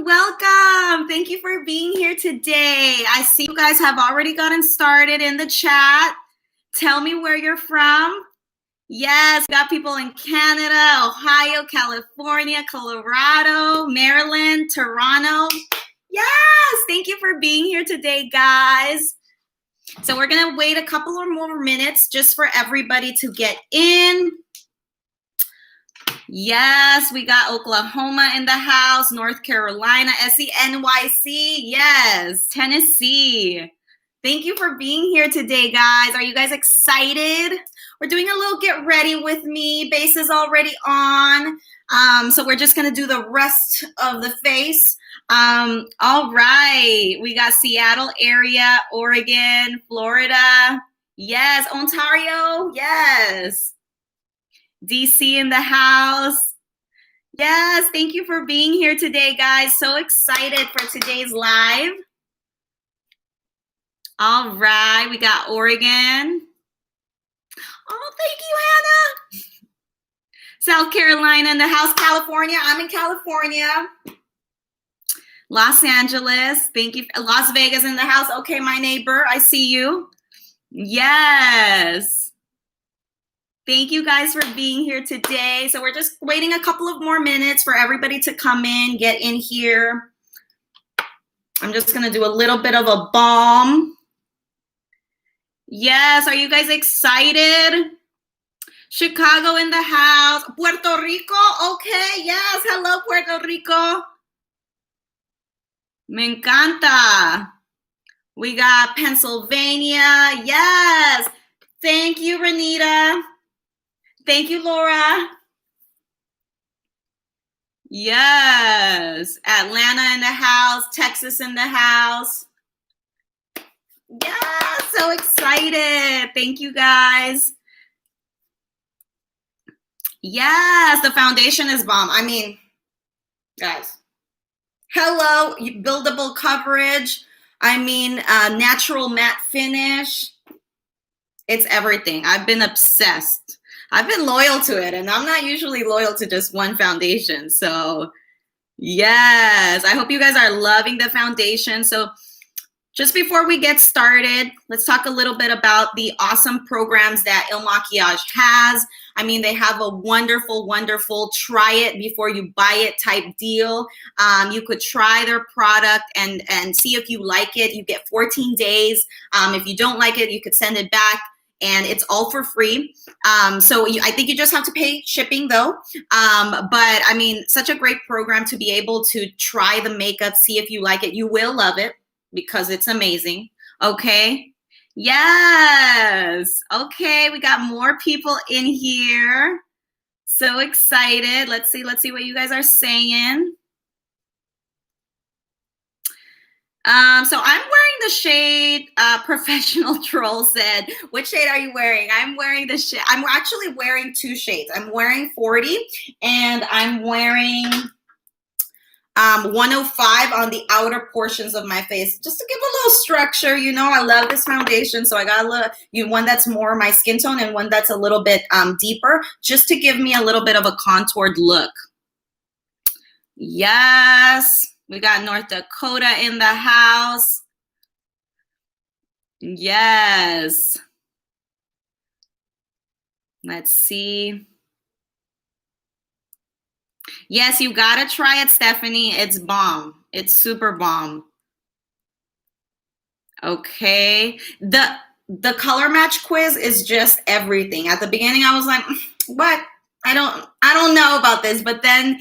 Welcome. Thank you for being here today. I see you guys have already gotten started in the chat. Tell me where you're from. Yes, we got people in Canada, Ohio, California, Colorado, Maryland, Toronto. Yes, thank you for being here today, guys. So we're going to wait a couple or more minutes just for everybody to get in. Yes, we got Oklahoma in the house, North Carolina, SENYC, yes, Tennessee. Thank you for being here today, guys. Are you guys excited? We're doing a little get ready with me. Base is already on. So we're just gonna do the rest of the face. All right, we got Seattle area, Oregon, Florida. Yes, Ontario, yes. DC in the house. Yes, thank you for being here today, guys. So excited for today's live. All right, we got Oregon. Oh, thank you, Hannah. South Carolina in the house, California. I'm in California. Los Angeles, thank you. Las Vegas in the house. Okay, my neighbor, I see you. Yes. Thank you guys for being here today. So we're just waiting a couple of more minutes for everybody to come in, get in here. I'm just gonna do a little bit of a balm. Yes, are you guys excited? Chicago in the house. Puerto Rico, okay, yes. Hello, Puerto Rico. Me encanta. We got Pennsylvania, yes. Thank you, Renita. Thank you, Laura. Yes. Atlanta in the house, Texas in the house. Yeah, so excited. Thank you, guys. Yes, the foundation is bomb. I mean, guys, hello, buildable coverage. I mean, natural matte finish. It's everything. I've been obsessed. I've been loyal to it, and I'm not usually loyal to just one foundation. So yes, I hope you guys are loving the foundation. So just before we get started, let's talk a little bit about the awesome programs that Il Makiage has. I mean, they have a wonderful, wonderful try it before you buy it type deal. You could try their product and see if you like it. You get 14 days. If you don't like it, you could send it back. And it's all for free. So I think you just have to pay shipping though. But I mean, such a great program to be able to try the makeup, see if you like it. You will love it because it's amazing. Okay. Yes. Okay. We got more people in here. So excited. Let's see what you guys are saying. So I'm wearing the shade, Professional Troll said. Which shade are you wearing? I'm wearing the shade. I'm actually wearing two shades. I'm wearing 40 and I'm wearing 105 on the outer portions of my face, just to give a little structure. You know, I love this foundation. So I got a little, one that's more my skin tone and one that's a little bit deeper, just to give me a little bit of a contoured look. Yes. We got North Dakota in the house. Yes. Let's see. Yes, you gotta try it, Stephanie. It's bomb. It's super bomb. Okay. The color match quiz is just everything. At the beginning, I was like, what? I don't know about this, but then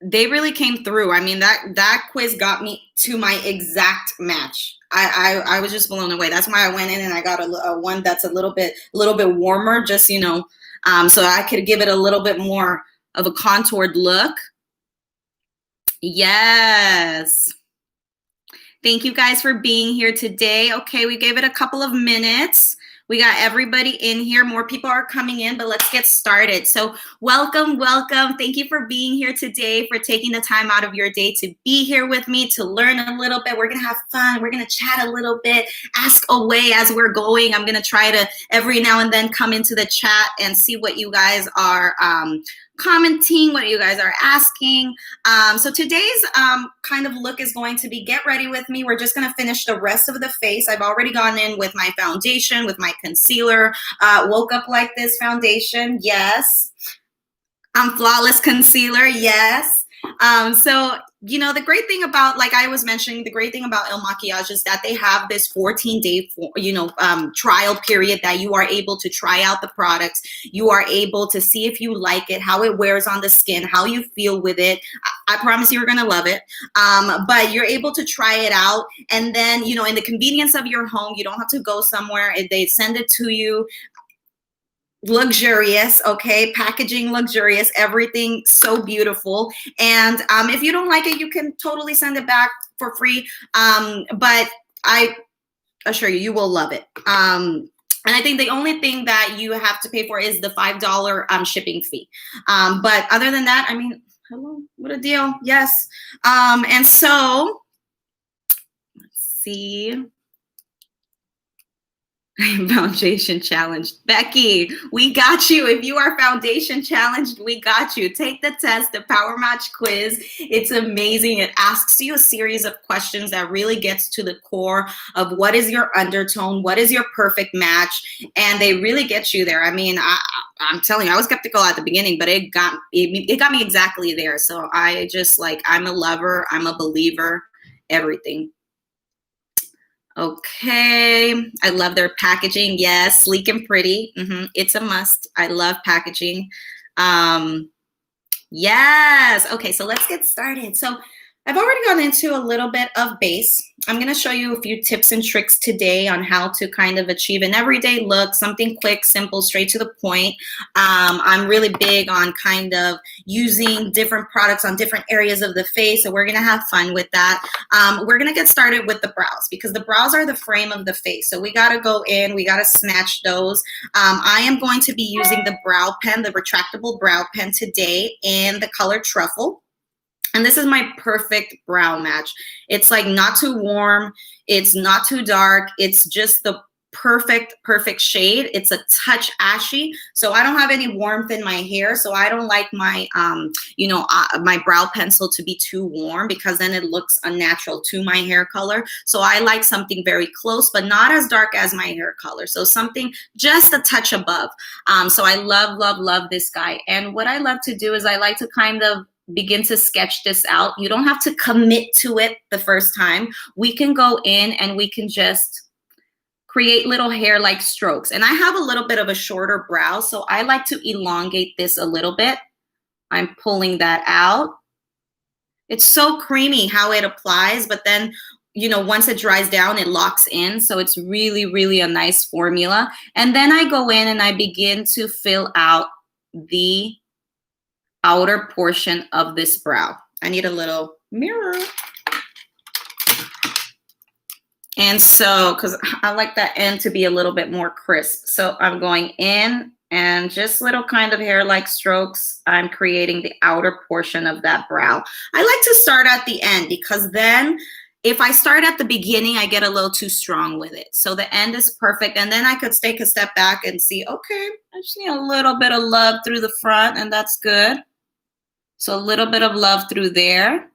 they really came through. I mean, that quiz got me to my exact match. I was just blown away. That's why I went in and I got a one that's a little bit warmer, just, you know, so I could give it a little bit more of a contoured look. Yes. Thank you guys for being here today. Okay, we gave it a couple of minutes. We got everybody in here. More people are coming in, but let's get started. So welcome, welcome. Thank you for being here today, for taking the time out of your day to be here with me, to learn a little bit. We're going to have fun. We're going to chat a little bit, ask away as we're going. I'm going to try to every now and then come into the chat and see what you guys are commenting what you guys are asking. So today's kind of look is going to be get ready with me. We're just going to finish the rest of the face. I've already gone in with my foundation, with my concealer. Woke up like this foundation. Yes. Flawless concealer. Yes. So, you know, the great thing about, like I was mentioning, the great thing about MAKIAGE is that they have this 14-day, trial period that you are able to try out the products. You are able to see if you like it, how it wears on the skin, how you feel with it. I promise you're going to love it. But you're able to try it out. And then, you know, in the convenience of your home, you don't have to go somewhere. They send it to you. Luxurious, okay, packaging luxurious, everything so beautiful. And if you don't like it, you can totally send it back for free. But I assure you, you will love it. And I think the only thing that you have to pay for is the $5 shipping fee. But other than that, I mean, hello, what a deal. Yes. And so let's see. Foundation challenged. Becky, we got you. If you are foundation challenged, we got you. Take the test, the Power Match quiz. It's amazing. It asks you a series of questions that really gets to the core of what is your undertone, what is your perfect match, and they really get you there. I mean, I'm telling you, I was skeptical at the beginning, but it got me exactly there. So I just I'm a lover, I'm a believer, everything. Okay, I love their packaging. Yes, sleek and pretty. It's a must. I love packaging. Yes. Okay, so let's get started. So I've already gone into a little bit of base. I'm going to show you a few tips and tricks today on how to kind of achieve an everyday look, something quick, simple, straight to the point. I'm really big on kind of using different products on different areas of the face, so we're going to have fun with that. We're going to get started with the brows because the brows are the frame of the face. So we got to go in, we got to snatch those. I am going to be using the brow pen, the retractable brow pen today in the color Truffle. And this is my perfect brow match. It's like not too warm. It's not too dark. It's just the perfect shade. It's a touch ashy. So I don't have any warmth in my hair. So I don't like my, my brow pencil to be too warm because then it looks unnatural to my hair color. So I like something very close, but not as dark as my hair color. So something just a touch above. So I love this guy. And what I love to do is I like to kind of begin to sketch this out. You don't have to commit to it the first time. We can go in and we can just create little hair-like strokes. And I have a little bit of a shorter brow, so I like to elongate this a little bit. I'm pulling that out. It's so creamy how it applies, but then, you know, once it dries down, it locks in. So it's really a nice formula. And then I go in and I begin to fill out the outer portion of this brow. I need a little mirror. And so, because I like that end to be a little bit more crisp. So I'm going in and just little kind of hair-like strokes. I'm creating the outer portion of that brow. I like to start at the end because then if I start at the beginning, I get a little too strong with it. So the end is perfect. And then I could take a step back and see, okay, I just need a little bit of love through the front and that's good. So a little bit of love through there.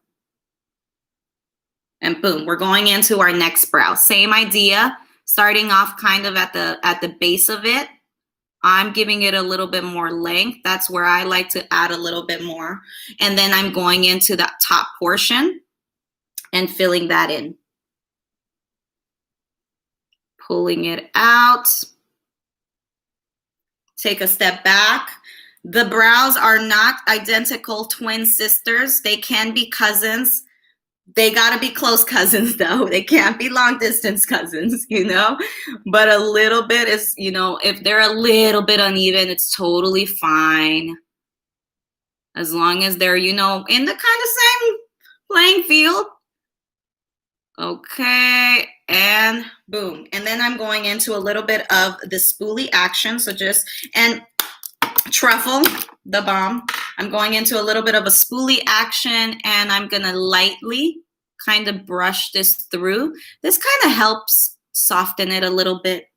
And boom, we're going into our next brow. Same idea, starting off kind of at the base of it. I'm giving it a little bit more length. That's where I like to add a little bit more. And then I'm going into that top portion and filling that in. Pulling it out. Take a step back. The brows are not identical twin sisters. They can be cousins. They got to be close cousins, though. They can't be long distance cousins, you know, but a little bit is, you know, if they're a little bit uneven, it's totally fine. As long as they're, you know, in the kind of same playing field. Okay. And boom. And then I'm going into a little bit of the spoolie action. So just, and Truffle, the bomb. I'm going into a little bit of a spoolie action and I'm going to lightly kind of brush this through. This kind of helps soften it a little bit.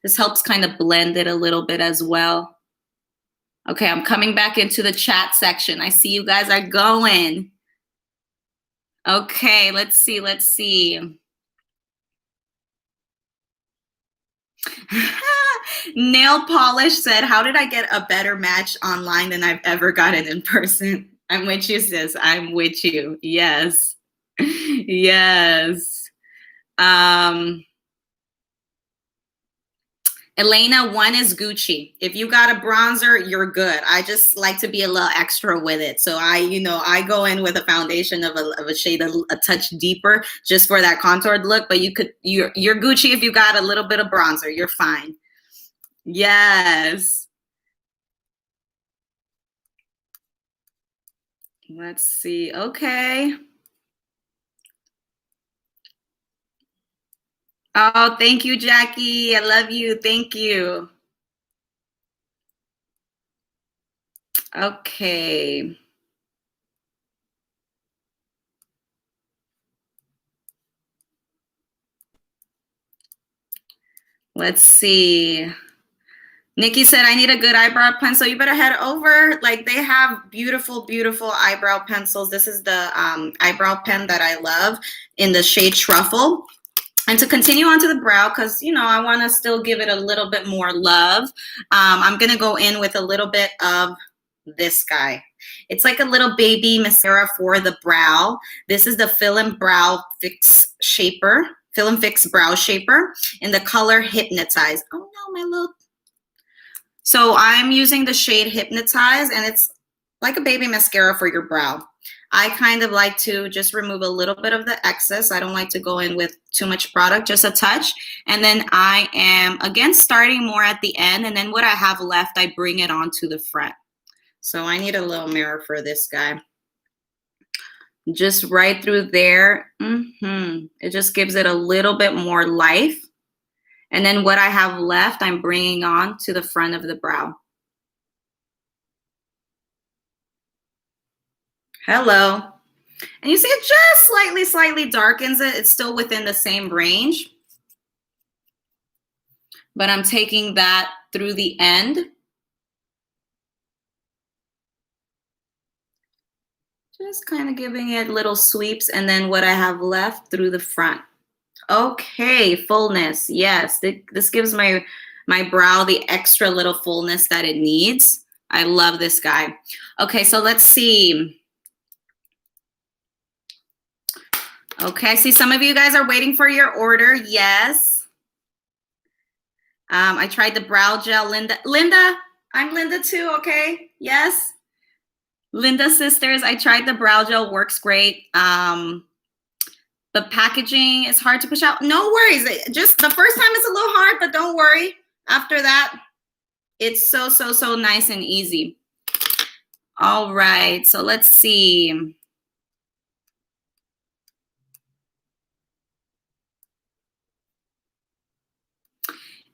This helps kind of blend it a little bit as well. Okay, I'm coming back into the chat section. I see you guys are going. Okay, let's see, let's see. Nail Polish said, how did I get a better match online than I've ever gotten in person? I'm with you, sis. I'm with you. Yes. Yes. Elena, one is Gucci. If you got a bronzer, you're good. I just like to be a little extra with it. So I go in with a foundation of a shade a touch deeper just for that contoured look. But you're Gucci if you got a little bit of bronzer. You're fine. Yes. Let's see. Okay. Oh, thank you, Jackie. I love you. Thank you. Okay. Let's see. Nikki said, I need a good eyebrow pencil. You better head over. Like, they have beautiful, beautiful eyebrow pencils. This is the eyebrow pen that I love in the shade Truffle. And to continue onto the brow, because, I want to still give it a little bit more love, I'm going to go in with a little bit of this guy. It's like a little baby mascara for the brow. This is the Fill and Fix Brow Shaper in the color Hypnotize. Oh, no, my little... So I'm using the shade Hypnotize, and it's like a baby mascara for your brow. I kind of like to just remove a little bit of the excess. I don't like to go in with too much product, just a touch. And then I am, again, starting more at the end. And then what I have left, I bring it onto the front. So I need a little mirror for this guy. Just right through there. It just gives it a little bit more life. And then what I have left, I'm bringing on to the front of the brow. Hello. And you see it just slightly darkens it. It's still within the same range. But I'm taking that through the end. Just kind of giving it little sweeps. And then what I have left through the front. Okay, fullness. Yes, this gives my brow the extra little fullness that it needs. I love this guy. Okay, so let's see. Okay, I see some of you guys are waiting for your order. Yes. I tried the brow gel, Linda. Linda, I'm Linda too, okay? Yes. Linda sisters, I tried the brow gel, works great. The packaging is hard to push out. No worries. Just the first time it's a little hard, but don't worry. After that, it's so nice and easy. All right, so let's see.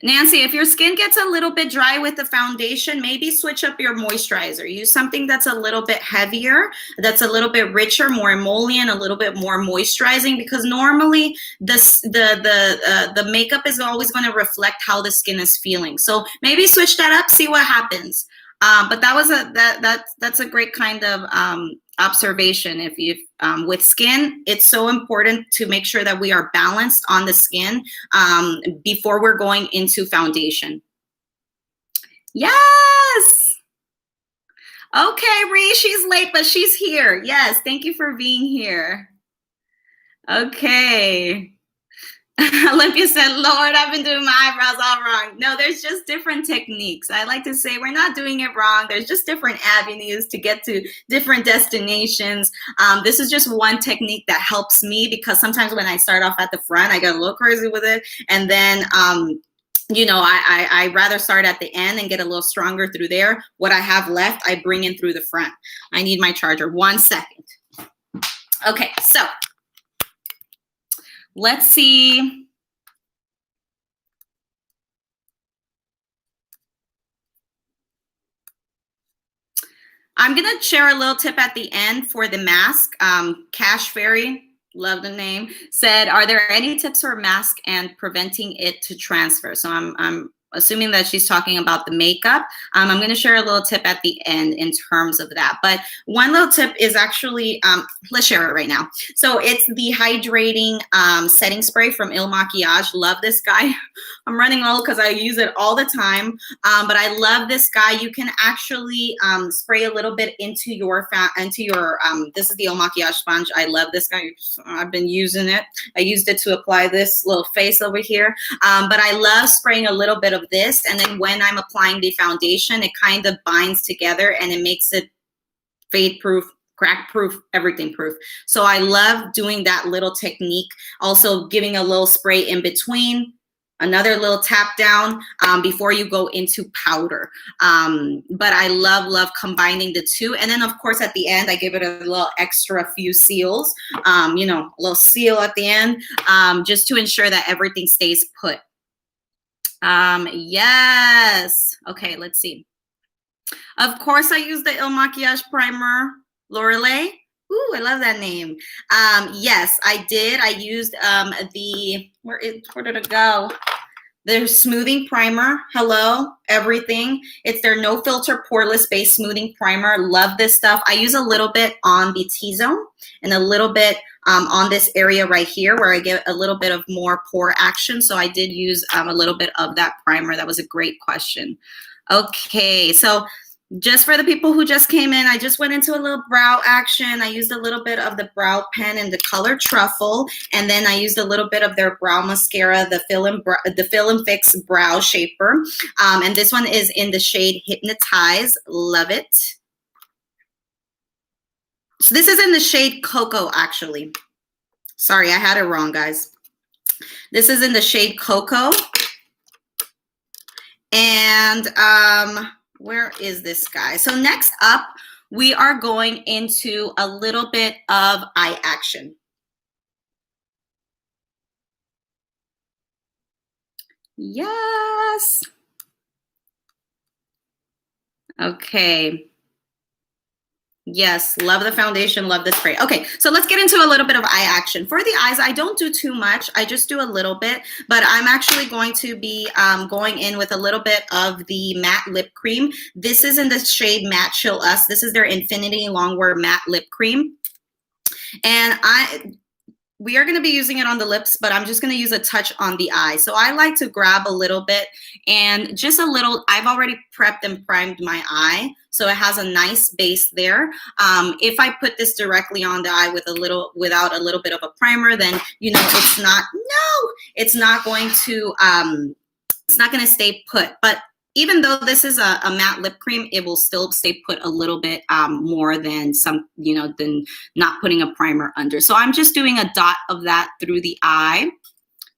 Nancy, if your skin gets a little bit dry with the foundation, maybe switch up your moisturizer. Use something that's a little bit heavier, that's a little bit richer, more emollient, a little bit more moisturizing, because normally the makeup is always going to reflect how the skin is feeling. So maybe switch that up, see what happens. But that was that's a great kind of observation. If with skin, it's so important to make sure that we are balanced on the skin before we're going into foundation. Yes. Okay, Ree, she's late, but she's here. Yes, thank you for being here. Okay. Olympia said, Lord, I've been doing my eyebrows all wrong. No, there's just different techniques. I like to say we're not doing it wrong. There's just different avenues to get to different destinations. This is just one technique that helps me, because sometimes when I start off at the front, I get a little crazy with it. And then, I rather start at the end and get a little stronger through there. What I have left, I bring in through the front. I need my charger. 1 second. Okay, so let's see. I'm going to share a little tip at the end for the mask. Cash Fairy, love the name, said, are there any tips for mask and preventing it to transfer? So I'm assuming that she's talking about the makeup. I'm going to share a little tip at the end in terms of that. But one little tip is actually, let's share it right now. So it's the hydrating setting spray from MAKIAGE. Love this guy. I'm running low because I use it all the time. But I love this guy. You can actually spray a little bit into your this is the MAKIAGE sponge. I love this guy. I've been using it. I used it to apply this little face over here. But I love spraying a little bit of this, and then when I'm applying the foundation, it kind of binds together and it makes it fade proof, crack proof, everything proof. So I love doing that little technique. Also giving a little spray in between, another little tap down before you go into powder. But I love combining the two. And then of course at the end, I give it a little extra few seals, you know, a little seal at the end, just to ensure that everything stays put. Yes. Okay, let's see. Of course, I use the MAKIAGE primer, Lorelei. Ooh, I love that name. Yes, I did. I used where did it go? Their smoothing primer. Hello, everything. It's their no filter poreless base smoothing primer. Love this stuff. I use a little bit on the T-zone and a little bit on this area right here where I get a little bit of more pore action. So I did use a little bit of that primer. That was a great question. Okay, so just for the people who just came in, I just went into a little brow action. I used a little bit of the brow pen in the color Truffle, and then I used a little bit of their brow mascara, the Fill and Fix Brow Shaper. And this one is in the shade Hypnotize. Love it. So this is in the shade Cocoa, actually. Sorry, I had it wrong, guys. This is in the shade Cocoa. And where is this guy? So next up, we are going into a little bit of eye action. Yes. Okay. Yes, love the foundation, love the spray. Okay, so let's get into a little bit of eye action. For the eyes, I don't do too much. I just do a little bit, but I'm actually going to be going in with a little bit of the matte lip cream. This is in the shade Matte Chill Us. This is their Infinity Longwear Matte Lip Cream. And we are going to be using it on the lips, but I'm just going to use a touch on the eye. So I like to grab a little bit and just a little. I've already prepped and primed my eye, so it has a nice base there. If I put this directly on the eye without a little bit of a primer, then you know it's not going to stay put. But even though this is a matte lip cream, it will still stay put a little bit more than than not putting a primer under. So I'm just doing a dot of that through the eye,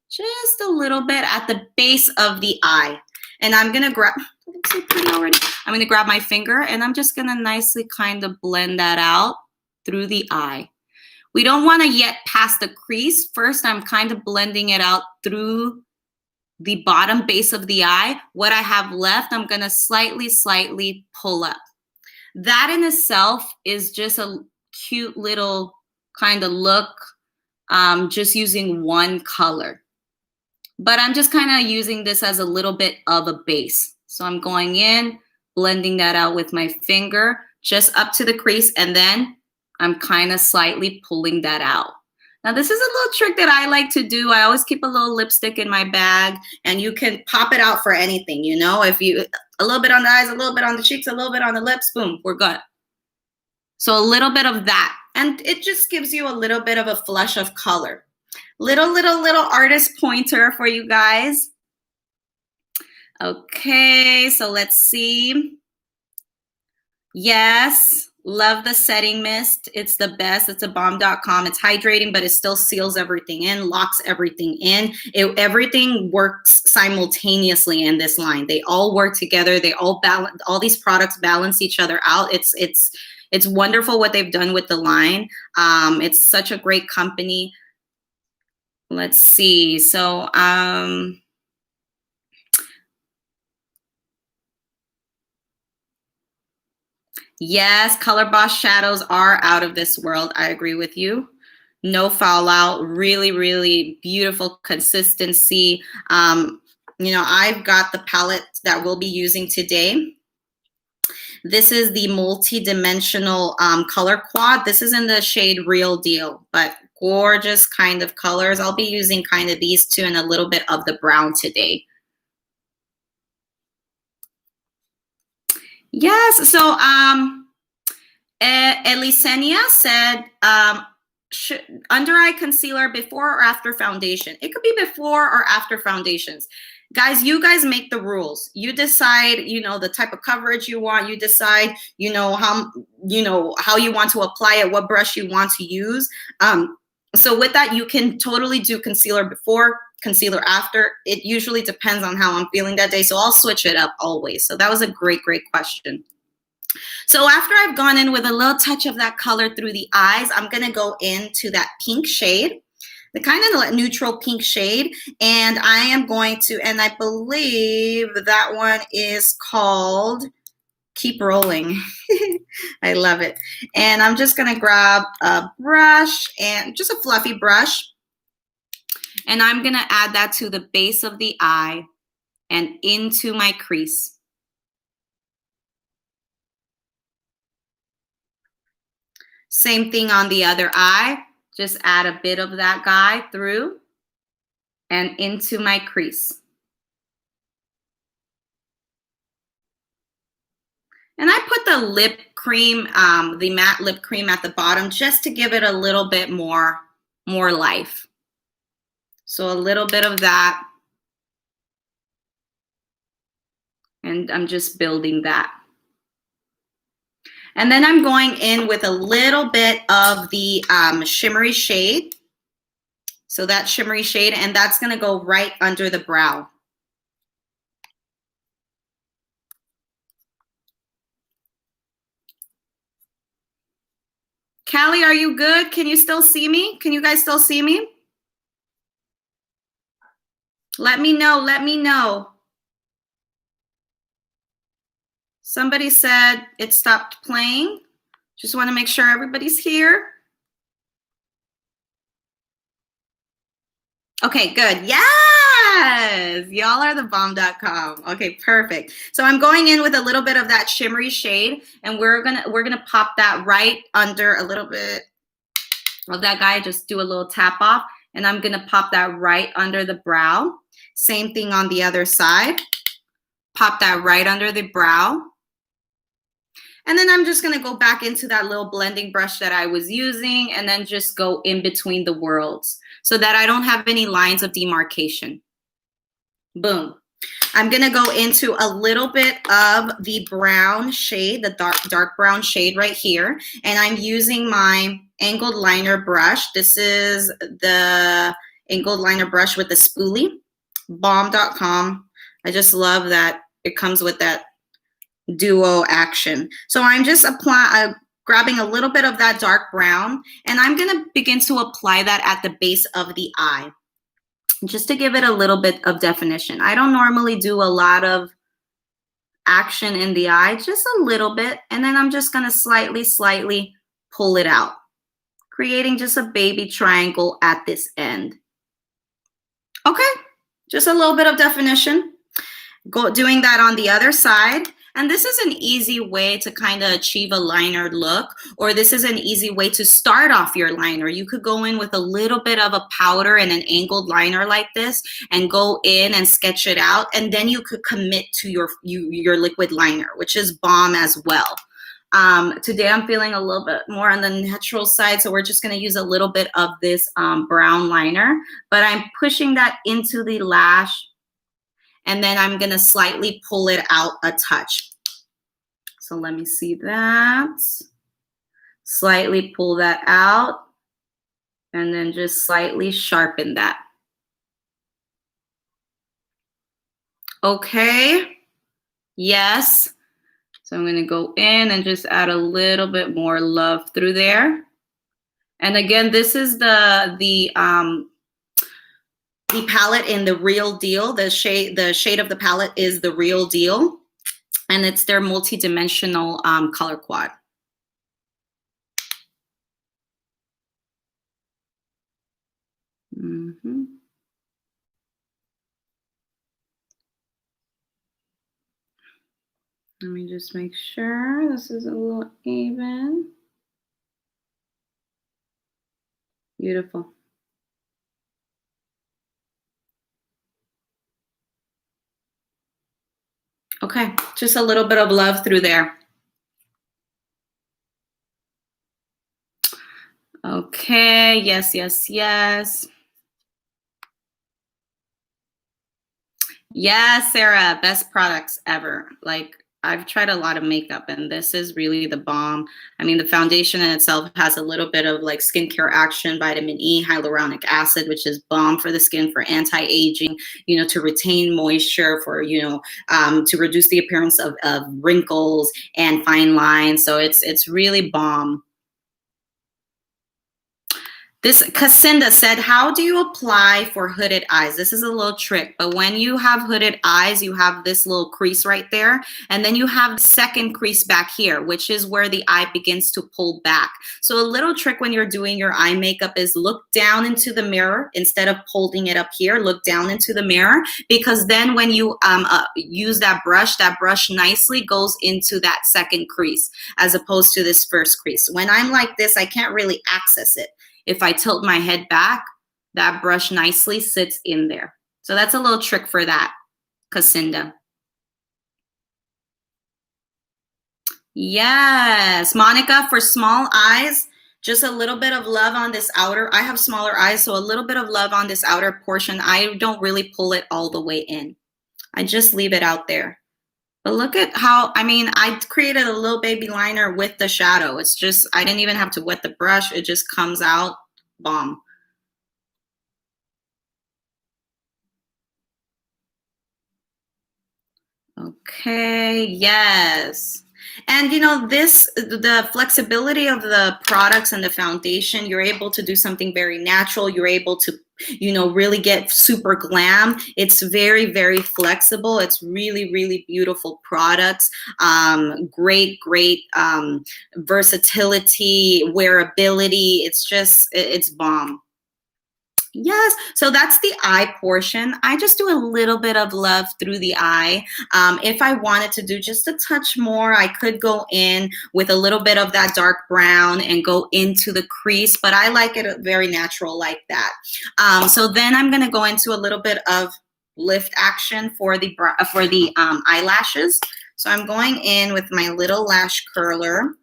just a little bit at the base of the eye. And I'm gonna grab, looks so pretty already. I'm gonna grab my finger and I'm just gonna nicely kind of blend that out through the eye. We don't wanna yet pass the crease. First, I'm kind of blending it out through the bottom base of the eye. What I have left, I'm gonna slightly pull up. That in itself is just a cute little kind of look, just using one color. But I'm just kind of using this as a little bit of a base. So I'm going in, blending that out with my finger, just up to the crease, and then I'm kind of slightly pulling that out. Now, this is a little trick that I like to do. I always keep a little lipstick in my bag, and you can pop it out for anything, you know? If you, a little bit on the eyes, a little bit on the cheeks, a little bit on the lips, boom, we're good. So a little bit of that. And it just gives you a little bit of a flush of color. Little artist pointer for you guys. Okay, so let's see. Yes, love the setting mist. It's the best. It's a bomb.com. It's hydrating, but it still seals everything in, locks everything in. Everything works simultaneously in this line. They all work together. They all balance. All these products balance each other out. It's wonderful what they've done with the line. It's such a great company. Let's see. So, yes, Color Boss shadows are out of this world. I agree with you. No fallout. Really beautiful consistency. you know, I've got the palette that we'll be using today. This is the multi-dimensional color quad. This is in the shade Real Deal, but gorgeous kind of colors. I'll be using kind of these two and a little bit of the brown today. Yes, so Elisenia said, under eye concealer before or after foundation? It could be before or after foundations. Guys, you guys make the rules. You decide, you know, the type of coverage you want. You decide, how you want to apply it, what brush you want to use. So with that, you can totally do concealer before, concealer after. It usually depends on how I'm feeling that day. So I'll switch it up always. So that was a great, great question. So after I've gone in with a little touch of that color through the eyes, I'm going to go into that pink shade, the kind of neutral pink shade. And I am going to, and I believe that one is called Keep Rolling. I love it. And I'm just going to grab a brush, and just a fluffy brush. And I'm going to add that to the base of the eye and into my crease. Same thing on the other eye. Just add a bit of that guy through and into my crease. And I put the lip cream, the matte lip cream at the bottom just to give it a little bit more life. So a little bit of that. And I'm just building that. And then I'm going in with a little bit of the shimmery shade. So that shimmery shade, and that's going to go right under the brow. Callie, are you good? Can you still see me? Can you guys still see me? Let me know. Let me know. Somebody said it stopped playing. Just want to make sure everybody's here. Okay, good. Yes, y'all are the bomb.com. Okay, perfect. So I'm going in with a little bit of that shimmery shade, and we're gonna pop that right under a little bit of that guy. Just do a little tap off, and I'm gonna pop that right under the brow. Same thing on the other side. Pop that right under the brow. And then I'm just going to go back into that little blending brush that I was using and then just go in between the worlds so that I don't have any lines of demarcation. Boom. I'm going to go into a little bit of the brown shade, the dark brown shade right here. And I'm using my angled liner brush. This is the angled liner brush with the spoolie, bomb.com. I just love that it comes with that duo action. So I'm just grabbing a little bit of that dark brown, and I'm going to begin to apply that at the base of the eye, just to give it a little bit of definition. I don't normally do a lot of action in the eye, just a little bit, and then I'm just going to slightly pull it out, creating just a baby triangle at this end. Okay, just a little bit of definition. Doing that on the other side. And this is an easy way to kind of achieve a liner look, or this is an easy way to start off your liner. You could go in with a little bit of a powder and an angled liner like this and go in and sketch it out. And then you could commit to your liquid liner, which is bomb as well. Today I'm feeling a little bit more on the natural side, so we're just going to use a little bit of this brown liner, but I'm pushing that into the lash. And then I'm going to slightly pull it out a touch. So let me see that. Slightly pull that out. And then just slightly sharpen that. Okay. Yes. So I'm going to go in and just add a little bit more love through there. And again, this is the palette in the Real Deal. The shade of the palette is the Real Deal, and it's their multi-dimensional color quad. Let me just make sure this is a little even. Beautiful. Okay, just a little bit of love through there. Okay, yes, yes, yes. Yes, Sarah, best products ever. Like, I've tried a lot of makeup and this is really the bomb. I mean, the foundation in itself has a little bit of like skincare action, vitamin E, hyaluronic acid, which is bomb for the skin for anti-aging, you know, to retain moisture, for, you know, to reduce the appearance of wrinkles and fine lines. So it's really bomb. This Casinda said, how do you apply for hooded eyes? This is a little trick, but when you have hooded eyes, you have this little crease right there, and then you have the second crease back here, which is where the eye begins to pull back. So a little trick when you're doing your eye makeup is look down into the mirror instead of holding it up here. Look down into the mirror, because then when you use that brush nicely goes into that second crease as opposed to this first crease. When I'm like this, I can't really access it. If I tilt my head back, that brush nicely sits in there. So that's a little trick for that, Casinda. Yes, Monica, for small eyes, just a little bit of love on this outer. I have smaller eyes, so a little bit of love on this outer portion. I don't really pull it all the way in. I just leave it out there. But look at how, I mean, I created a little baby liner with the shadow. It's just, I didn't even have to wet the brush. It just comes out bomb. Okay, yes. And you know, the flexibility of the products and the foundation, you're able to do something very natural. You're able to, you know, really get super glam. It's very, very flexible. It's really, really beautiful products. Great versatility, wearability. It's just, it's bomb. Yes, so that's the eye portion. I just do a little bit of love through the eye. If I wanted to do just a touch more, I could go in with a little bit of that dark brown and go into the crease, but I like it very natural like that. So then I'm going to go into a little bit of lift action for the eyelashes. So I'm going in with my little lash curler.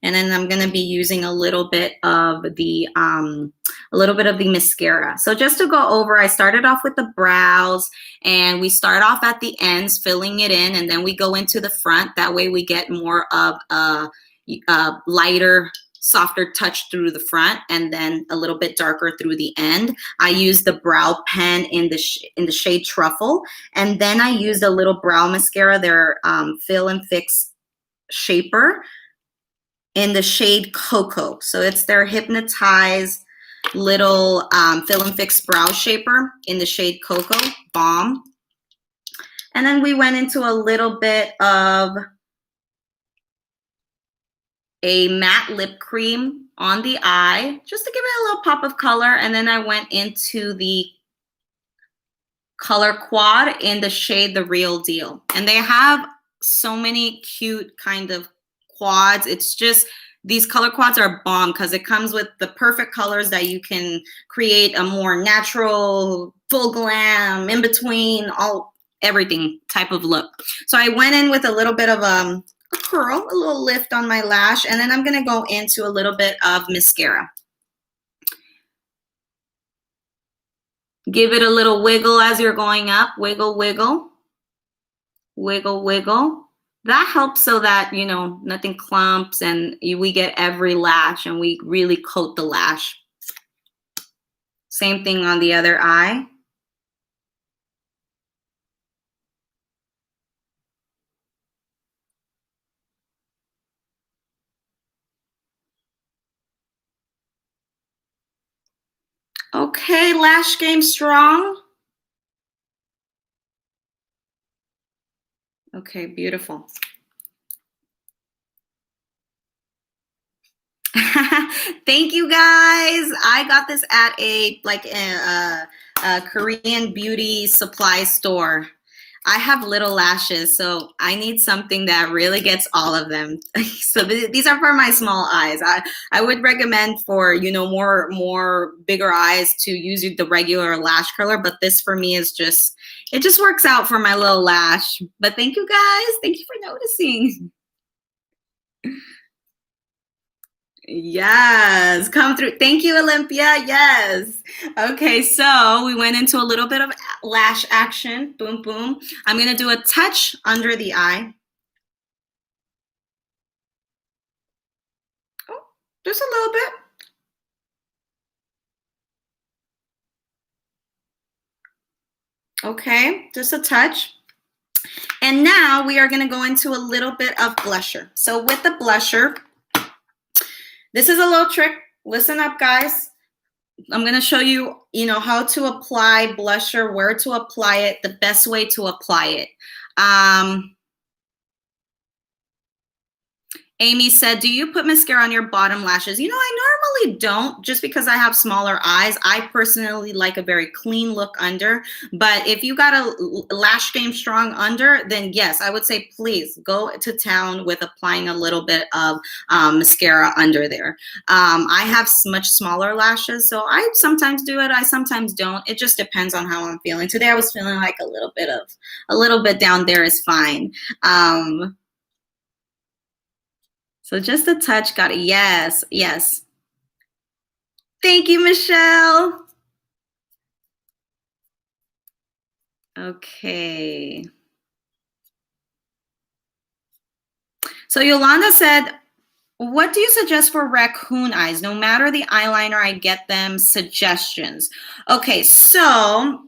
And then I'm going to be using a little bit of the mascara. So just to go over, I started off with the brows, and we start off at the ends, filling it in, and then we go into the front. That way we get more of a lighter, softer touch through the front, and then a little bit darker through the end. I use the brow pen in the shade Truffle, and then I used a little brow mascara, their Fill and Fix Shaper, in the shade Cocoa. So it's their Hypnotize little Fill and Fix Brow Shaper in the shade Cocoa, bomb. And then we went into a little bit of a matte lip cream on the eye, just to give it a little pop of color. And then I went into the Color Quad in the shade The Real Deal. And they have so many cute kind of quads. It's just, these color quads are bomb because it comes with the perfect colors that you can create a more natural, full glam, in between, everything type of look. So I went in with a little bit of a curl, a little lift on my lash, and then I'm going to go into a little bit of mascara. Give it a little wiggle as you're going up. Wiggle, wiggle. Wiggle, wiggle. That helps so that, you know, nothing clumps and we get every lash and we really coat the lash. Same thing on the other eye. Okay, lash game strong. Okay, beautiful. Thank you guys. I got this at a Korean beauty supply store. I have little lashes, so I need something that really gets all of them. So these are for my small eyes. I would recommend for, you know, more bigger eyes to use the regular lash curler, but this for me is just, it just works out for my little lash. But thank you guys. Thank you for noticing. Yes, come through. Thank you, Olympia. Yes. Okay, so we went into a little bit of lash action. Boom, boom. I'm going to do a touch under the eye. Oh, just a little bit. Okay, just a touch. And now we are going to go into a little bit of blusher. So with the blusher, this is a little trick. Listen up, guys. I'm going to show you, you know, how to apply blusher, where to apply it, the best way to apply it. Amy said, do you put mascara on your bottom lashes? You know, I normally don't, just because I have smaller eyes. I personally like a very clean look under. But if you got a lash game strong under, then yes, I would say please go to town with applying a little bit of mascara under there. I have much smaller lashes, so I sometimes do it. I sometimes don't. It just depends on how I'm feeling. Today I was feeling like a little bit down there is fine. So just a touch, got it. Yes, yes. Thank you, Michelle. Okay. So Yolanda said, what do you suggest for raccoon eyes? No matter the eyeliner, I get them suggestions. Okay, so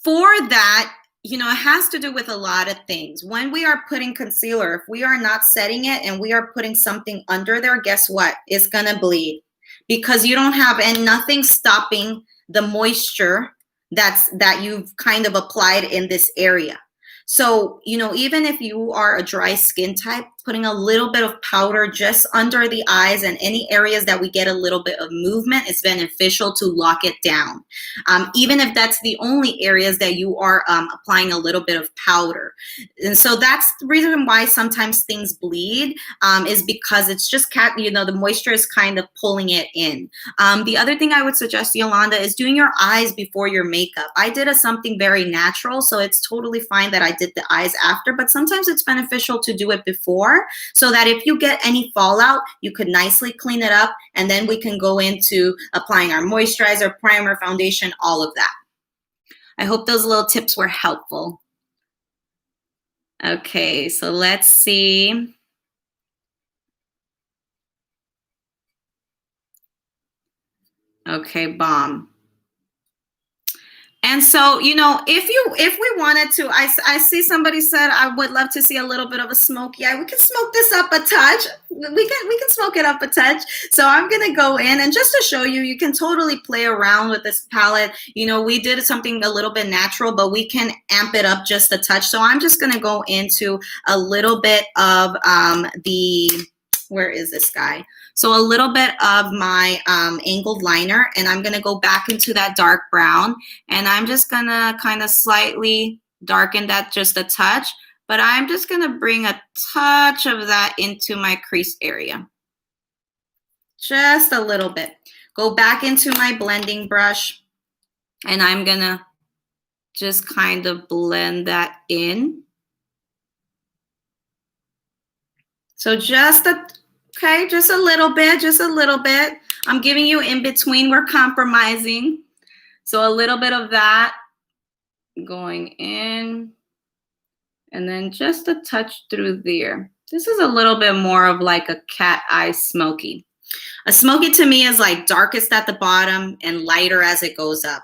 for that, you know, it has to do with a lot of things. When we are putting concealer, if we are not setting it and we are putting something under there, guess what? It's gonna bleed because you don't have, and nothing stopping the moisture that you've kind of applied in this area. So, you know, even if you are a dry skin type, putting a little bit of powder just under the eyes and any areas that we get a little bit of movement is beneficial to lock it down. Even if that's the only areas that you are applying a little bit of powder. And so that's the reason why sometimes things bleed, is because it's just, you know, the moisture is kind of pulling it in. The other thing I would suggest, Yolanda, is doing your eyes before your makeup. I did something very natural, so it's totally fine that I did the eyes after, but sometimes it's beneficial to do it before so that if you get any fallout, you could nicely clean it up, and then we can go into applying our moisturizer, primer, foundation, all of that. I hope those little tips were helpful. Okay, so let's see. Okay, bomb. And so, you know, if we wanted to, I see somebody said, I would love to see a little bit of a smoky eye. We can smoke this up a touch. We can smoke it up a touch. So I'm going to go in, and just to show you, you can totally play around with this palette. You know, we did something a little bit natural, but we can amp it up just a touch. So I'm just going to go into a little bit of where is this guy? So a little bit of my angled liner, and I'm going to go back into that dark brown, and I'm just going to kind of slightly darken that just a touch, but I'm just going to bring a touch of that into my crease area. Just a little bit. Go back into my blending brush, and I'm going to just kind of blend that in. So just a okay, just a little bit. I'm giving you in between. We're compromising. So a little bit of that going in, and then just a touch through there. This is a little bit more of like a cat eye smoky. A smoky to me is like darkest at the bottom and lighter as it goes up.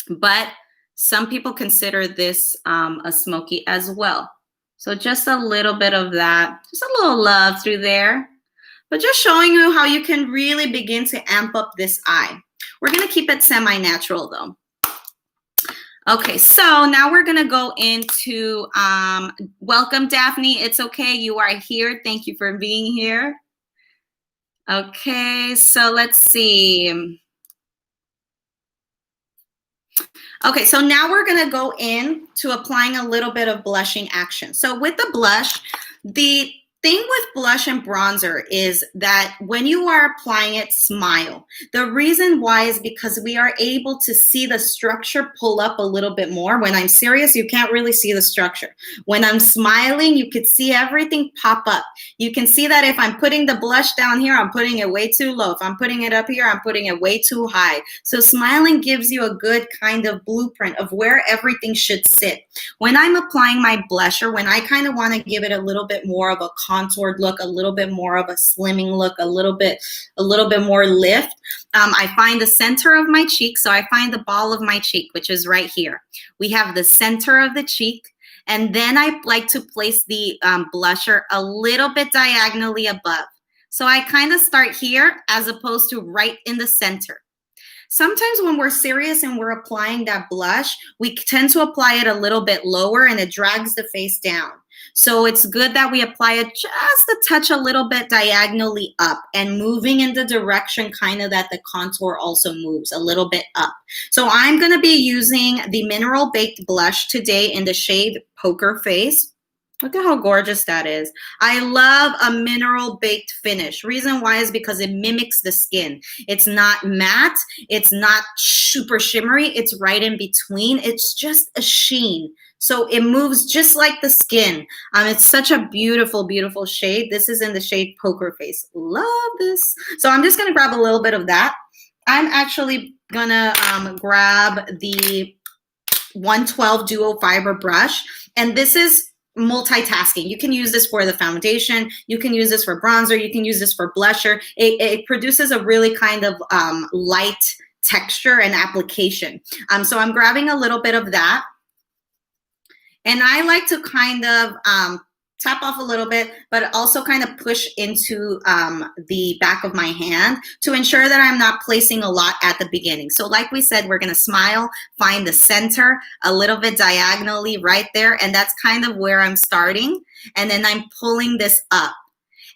But some people consider this a smoky as well. So just a little bit of that, just a little love through there. But just showing you how you can really begin to amp up this eye. We're going to keep it semi-natural though. Okay, so now we're going to go into, welcome Daphne. It's okay, you are here. Thank you for being here. Okay, so let's see. Okay, so now we're gonna go in to applying a little bit of blushing action. So with the blush, the thing with blush and bronzer is that when you are applying it, smile. The reason why is because we are able to see the structure pull up a little bit more. When I'm serious, you can't really see the structure. When I'm smiling, you could see everything pop up. You can see that if I'm putting the blush down here, I'm putting it way too low. If I'm putting it up here, I'm putting it way too high. So smiling gives you a good kind of blueprint of where everything should sit. When I'm applying my blusher, when I kind of want to give it a little bit more of a contoured look, a little bit more of a slimming look, a little bit more lift, I find the center of my cheek. So I find the ball of my cheek, which is right here. We have the center of the cheek. And then I like to place the blusher a little bit diagonally above. So I kind of start here as opposed to right in the center. Sometimes when we're serious and we're applying that blush, we tend to apply it a little bit lower and it drags the face down. So it's good that we apply it just a touch, a little bit diagonally up and moving in the direction kind of that the contour also moves a little bit up. So I'm going to be using the Mineral Baked Blush today in the shade Poker Face. Look at how gorgeous that is. I love a mineral baked finish. Reason why is because it mimics the skin. It's not matte. It's not super shimmery. It's right in between. It's just a sheen. So it moves just like the skin. It's such a beautiful, beautiful shade. This is in the shade Poker Face. Love this. So I'm just going to grab a little bit of that. I'm actually going to grab the 112 Duo Fiber brush. And this is multitasking. You can use this for the foundation. You can use this for bronzer. You can use this for blusher. It produces a really kind of light texture and application. So I'm grabbing a little bit of that. And I like to kind of tap off a little bit, but also kind of push into the back of my hand to ensure that I'm not placing a lot at the beginning. So like we said, we're going to smile, find the center a little bit diagonally right there. And that's kind of where I'm starting. And then I'm pulling this up.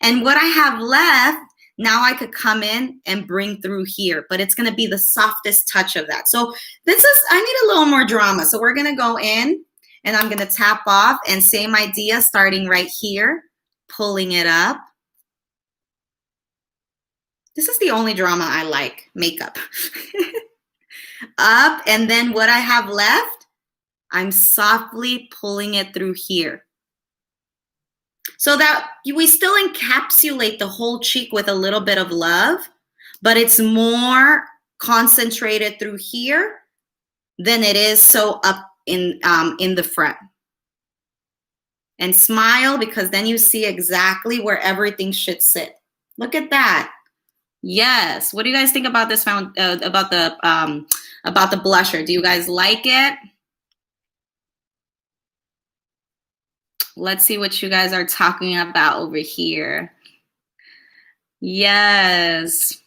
And what I have left, now I could come in and bring through here, but it's going to be the softest touch of that. So I need a little more drama. So we're going to go in. And I'm going to tap off and same idea starting right here, pulling it up. This is the only drama I like, makeup. Up, and then what I have left, I'm softly pulling it through here. So that we still encapsulate the whole cheek with a little bit of love, but it's more concentrated through here than it is so up in the front. And smile, because then you see exactly where everything should sit. Look at that. Yes. What do you guys think about this about the blusher? Do you guys like it? Let's see what you guys are talking about over here. Yes.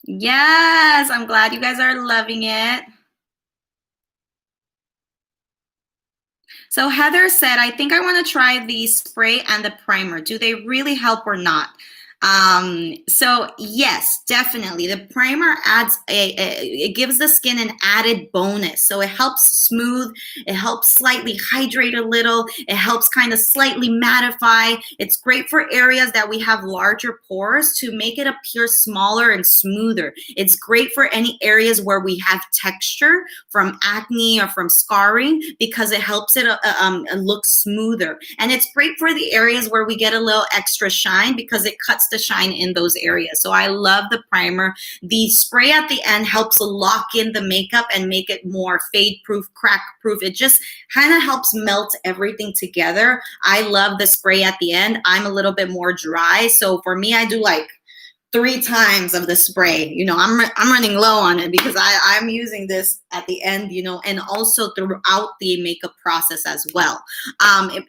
Yes, I'm glad you guys are loving it. So Heather said, I think I want to try the spray and the primer. Do they really help or not? So yes, definitely. The primer adds it gives the skin an added bonus. So it helps smooth, it helps slightly hydrate a little, it helps kind of slightly mattify. It's great for areas that we have larger pores to make it appear smaller and smoother. It's great for any areas where we have texture from acne or from scarring because it helps it look smoother. And it's great for the areas where we get a little extra shine because it cuts the shine in those areas. So I love the primer. The spray at the end helps lock in the makeup and make it more fade proof, crack proof. It just kind of helps melt everything together. I love the spray at the end. I'm a little bit more dry. So for me, I do like 3 times of the spray. You know, I'm running low on it because I'm using this at the end, you know, and also throughout the makeup process as well.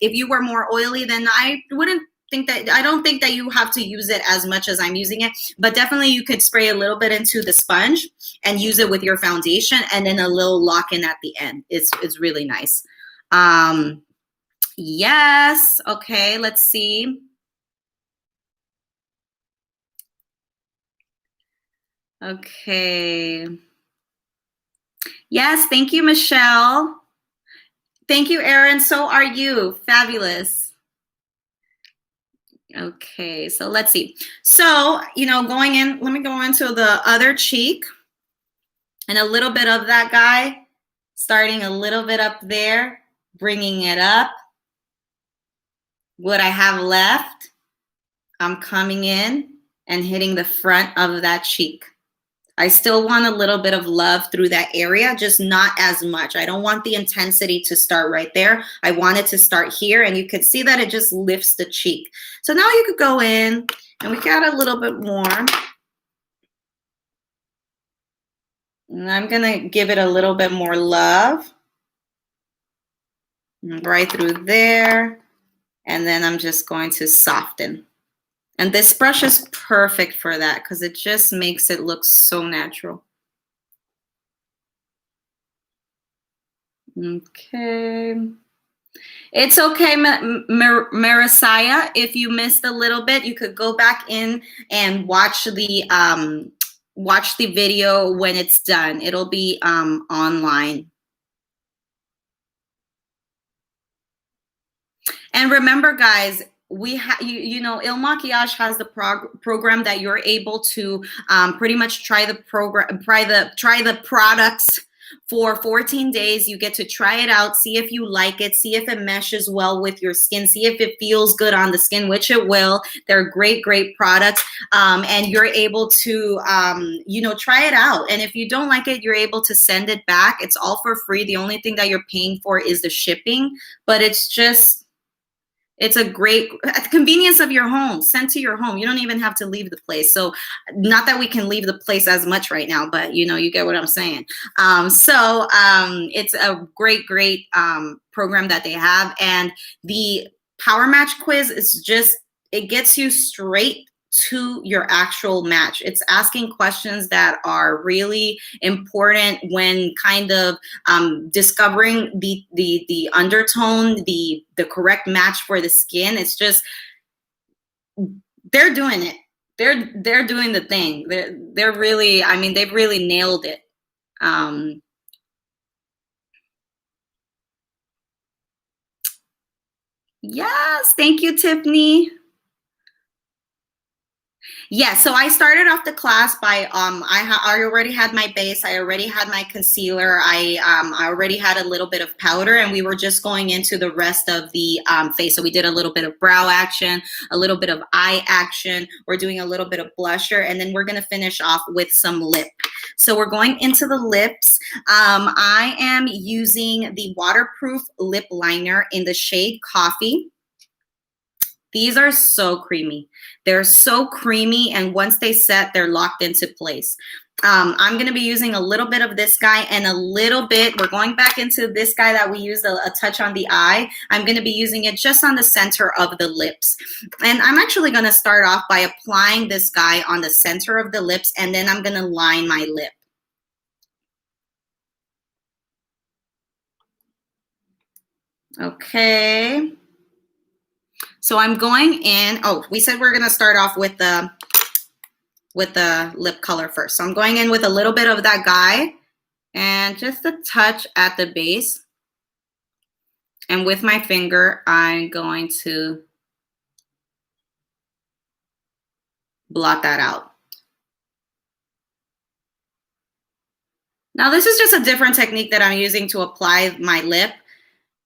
If you were more oily, then I don't think that you have to use it as much as I'm using it, but definitely you could spray a little bit into the sponge and use it with your foundation and then a little lock in at the end. It's really nice. Yes. Okay. Let's see. Okay. Yes, thank you, Michelle. Thank you, Erin. So are you. Fabulous. Okay, so let's see. So, going in, let me go into the other cheek and a little bit of that guy, starting a little bit up there, bringing it up. What I have left, I'm coming in and hitting the front of that cheek. I still want a little bit of love through that area, just not as much. I don't want the intensity to start right there. I want it to start here, and you can see that it just lifts the cheek. So now you could go in, and we got a little bit more. And I'm gonna give it a little bit more love. Right through there. And then I'm just going to soften. And this brush is perfect for that because it just makes it look so natural. Okay. It's okay, Marisiah. If you missed a little bit, you could go back in and watch the video when it's done. It'll be online. And remember, guys, we have Il Makiage has the program that you're able to pretty much try the products for 14 days. You get to try it out, see if you like it, see if it meshes well with your skin, see if it feels good on the skin, which it will. They're great products, and you're able to try it out. And if you don't like it, you're able to send it back. It's all for free. The only thing that you're paying for is the shipping, but it's a great, at the convenience of your home, sent to your home. You don't even have to leave the place. So not that we can leave the place as much right now, but you get what I'm saying. It's a great program that they have. And the Power Match quiz is just, it gets you straight to your actual match. It's asking questions that are really important when kind of discovering the undertone, the correct match for the skin. It's just, they're doing it. They're doing the thing. They're really, I mean, they've really nailed it. Yes, thank you, Tiffany. Yeah, so I started off the class by I already had my base, I already had my concealer, I already had a little bit of powder, and we were just going into the rest of the face. So we did a little bit of brow action, a little bit of eye action, we're doing a little bit of blusher, and then we're gonna finish off with some lip. So we're going into the lips. I am using the waterproof lip liner in the shade Coffee. These are so creamy. They're so creamy, and once they set, they're locked into place. I'm going to be using a little bit of this guy and a little bit, we're going back into this guy that we used a touch on the eye. I'm going to be using it just on the center of the lips. And I'm actually going to start off by applying this guy on the center of the lips, and then I'm going to line my lip. Okay. So I'm going in, oh, we said we're gonna start off with the lip color first. So I'm going in with a little bit of that guy and just a touch at the base. And with my finger, I'm going to blot that out. Now this is just a different technique that I'm using to apply my lip.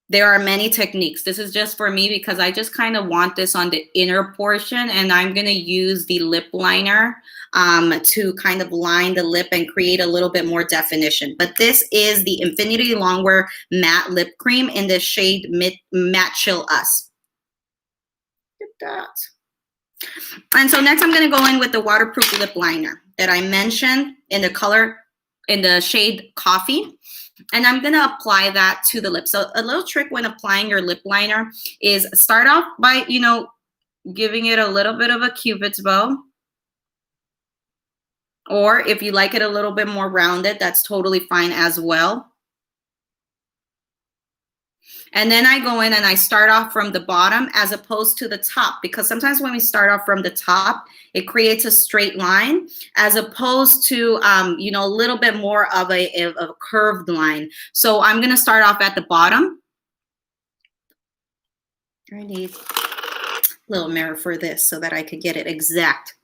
There are many techniques. This is just for me because I just kind of want this on the inner portion, and I'm gonna use the lip liner to kind of line the lip and create a little bit more definition. But this is the Infinity Longwear Matte Lip Cream in the shade Matte Chill Us. Look at that. And so next I'm gonna go in with the waterproof lip liner that I mentioned in the color, in the shade Coffee. And I'm going to apply that to the lips. So a little trick when applying your lip liner is start off by, giving it a little bit of a Cupid's bow. Or if you like it a little bit more rounded, that's totally fine as well. And then I go in and I start off from the bottom as opposed to the top, because sometimes when we start off from the top, it creates a straight line as opposed to, you know, a little bit more of a curved line. So I'm going to start off at the bottom. I need a little mirror for this so that I could get it exact.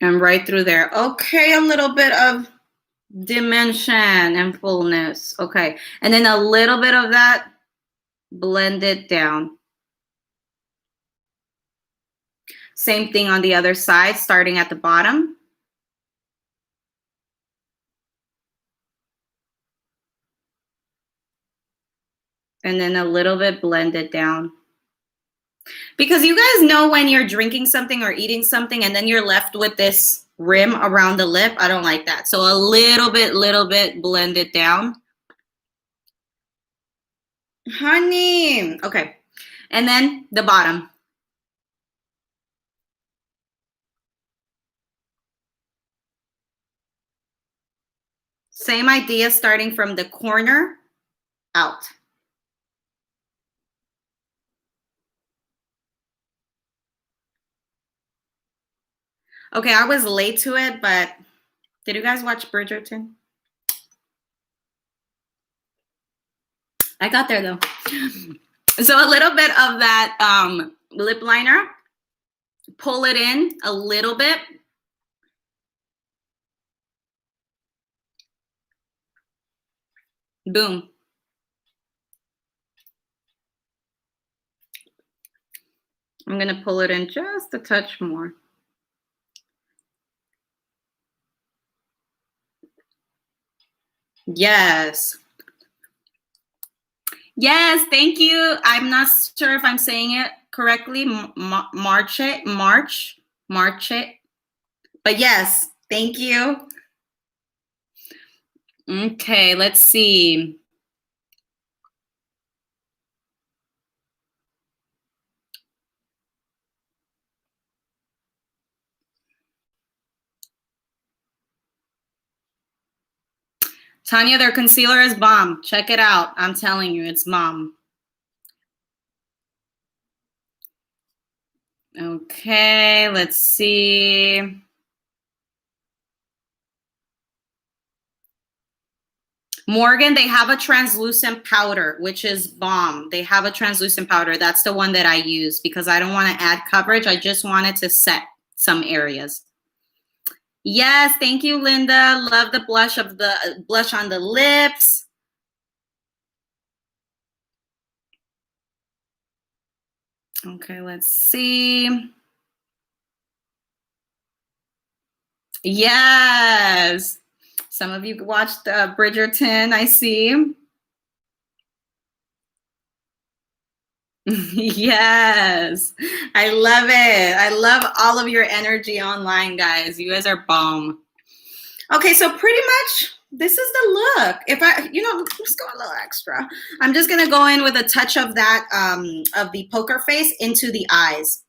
And right through there. Okay, a little bit of dimension and fullness. Okay, and then a little bit of that, blend it down. Same thing on the other side, starting at the bottom. And then a little bit blended down. Because you guys know when you're drinking something or eating something and then you're left with this rim around the lip. I don't like that. So a little bit blended down. Honey. Okay. And then the bottom. Same idea, starting from the corner out. Okay, I was late to it, but did you guys watch Bridgerton? I got there though. So a little bit of that lip liner, pull it in a little bit. Boom. I'm gonna pull it in just a touch more. Yes. Yes, thank you. I'm not sure if I'm saying it correctly. March it. But yes, thank you. Okay, let's see. Tanya, their concealer is bomb. Check it out. I'm telling you, it's bomb. Okay, let's see. Morgan, they have a translucent powder, which is bomb. They have a translucent powder. That's the one that I use because I don't want to add coverage. I just wanted to set some areas. Yes, thank you, Linda. Love the blush of the blush on the lips. Okay, let's see. Yes. Some of you watched Bridgerton, I see. Yes, I love it. I love all of your energy online, guys. You guys are bomb. Okay, so pretty much this is the look. If I, you know, let's go a little extra. I'm just gonna go in with a touch of that, of the poker face into the eyes.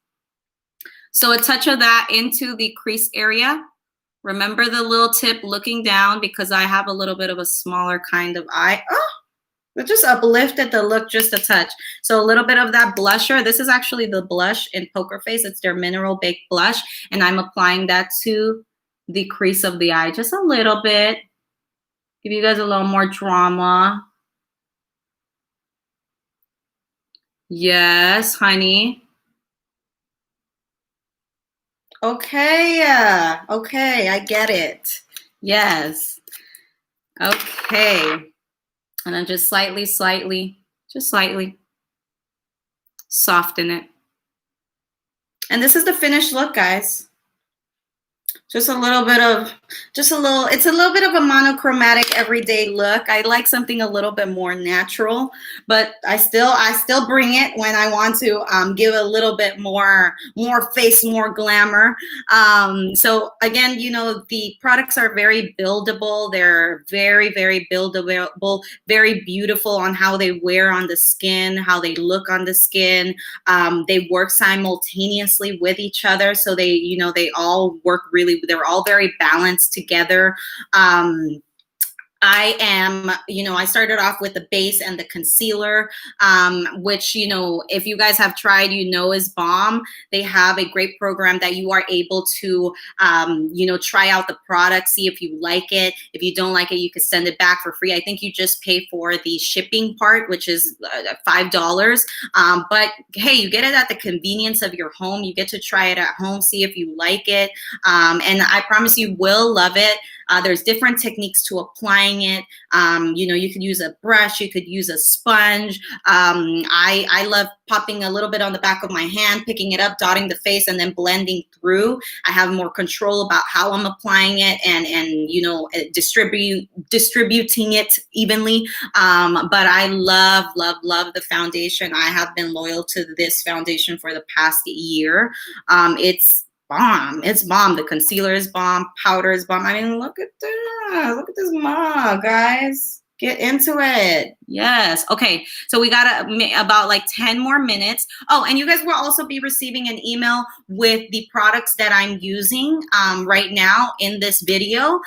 So a touch of that into the crease area. Remember the little tip looking down because I have a little bit of a smaller kind of eye. Oh, it just uplifted the look just a touch. So a little bit of that blusher. This is actually the blush in Poker Face. It's their Mineral Baked Blush. And I'm applying that to the crease of the eye. Just a little bit. Give you guys a little more drama. Yes, honey. Okay, okay, I get it. Yes. Okay. And then just slightly soften it. And this is the finished look, guys. Just a little bit of, it's a little bit of a monochromatic everyday look. I like something a little bit more natural, but I still bring it when I want to give a little bit more face, more glamour. So again, you know, the products are very buildable. They're very, very buildable, very beautiful on how they wear on the skin, how they look on the skin. They work simultaneously with each other. So they, you know, they all work really, they're all very balanced together. You know, I started off with the base and the concealer, which, you know, if you guys have tried, you know, is bomb. They have a great program that you are able to, you know, try out the product, see if you like it. If you don't like it, you can send it back for free. I think you just pay for the shipping part, which is $5. But hey, you get it at the convenience of your home. You get to try it at home, see if you like it. And I promise you will love it. There's different techniques to applying it. You know, you could use a brush, you could use a sponge. I love popping a little bit on the back of my hand, picking it up, dotting the face, and then blending through. I have more control about how I'm applying it and you know, distributing it evenly. But I love the foundation. I have been loyal to this foundation for the past year. It's bomb. It's bomb. The concealer is bomb. Powder is bomb. I mean, look at that. Look at this mug, guys. Get into it. Yes. Okay. So we got about like 10 more minutes. Oh, and you guys will also be receiving an email with the products that I'm using right now in this video,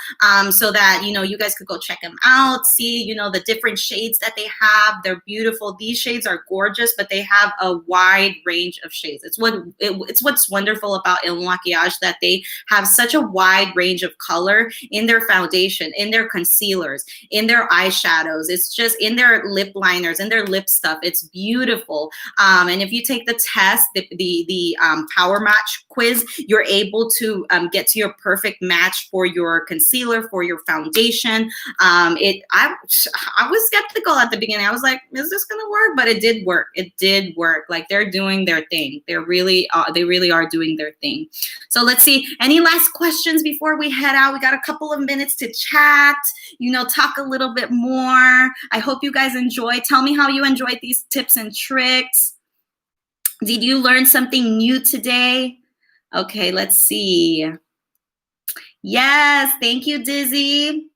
so that, you know, you guys could go check them out, see, you know, the different shades that they have. They're beautiful. These shades are gorgeous, but they have a wide range of shades. It's what's wonderful about Il Makiage, that they have such a wide range of color in their foundation, in their concealers, in their eyeshadows. It's just in their lip liners and their lip stuff. It's beautiful. And if you take the test, the power match quiz, you're able to get to your perfect match for your concealer, for your foundation. I was skeptical at the beginning. I was like, is this gonna work? But it did work. It did work. Like, they're doing their thing. They really are doing their thing. So let's see. Any last questions before we head out? We got a couple of minutes to chat, you know, talk a little bit more. I hope you guys enjoy. Tell me how you enjoyed these tips and tricks. Did you learn something new today? Okay, let's see. Yes, thank you, Dizzy.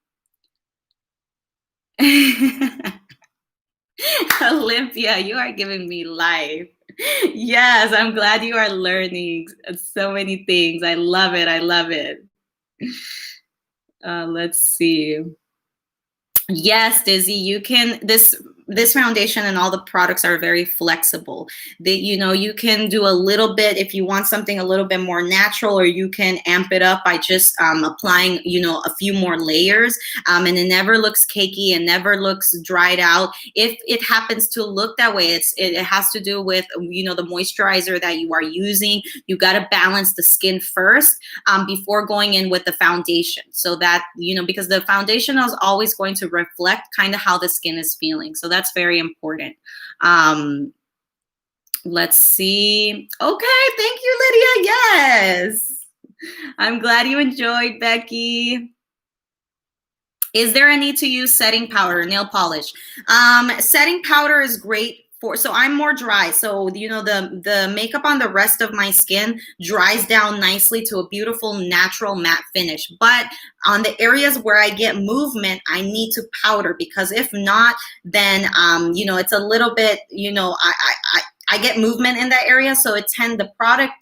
Olympia, you are giving me life. Yes, I'm glad you are learning so many things. I love it. I love it. Let's see. Yes, Dizzy, you can, this foundation and all the products are very flexible. You know, you can do a little bit if you want something a little bit more natural, or you can amp it up by just applying, you know, a few more layers. And it never looks cakey and never looks dried out. If it happens to look that way, it has to do with, you know, the moisturizer that you are using. You got to balance the skin first before going in with the foundation, so that, you know, because the foundation is always going to reflect kind of how the skin is feeling. So that's very important. Let's see. Okay, thank you, Lydia. Yes. I'm glad you enjoyed, Becky. Is there a need to use setting powder, nail polish? Setting powder is great. So I'm more dry, so, you know, the makeup on the rest of my skin dries down nicely to a beautiful natural matte finish. But on the areas where I get movement, I need to powder, because if not, then you know, it's a little bit, you know, I get movement in that area, so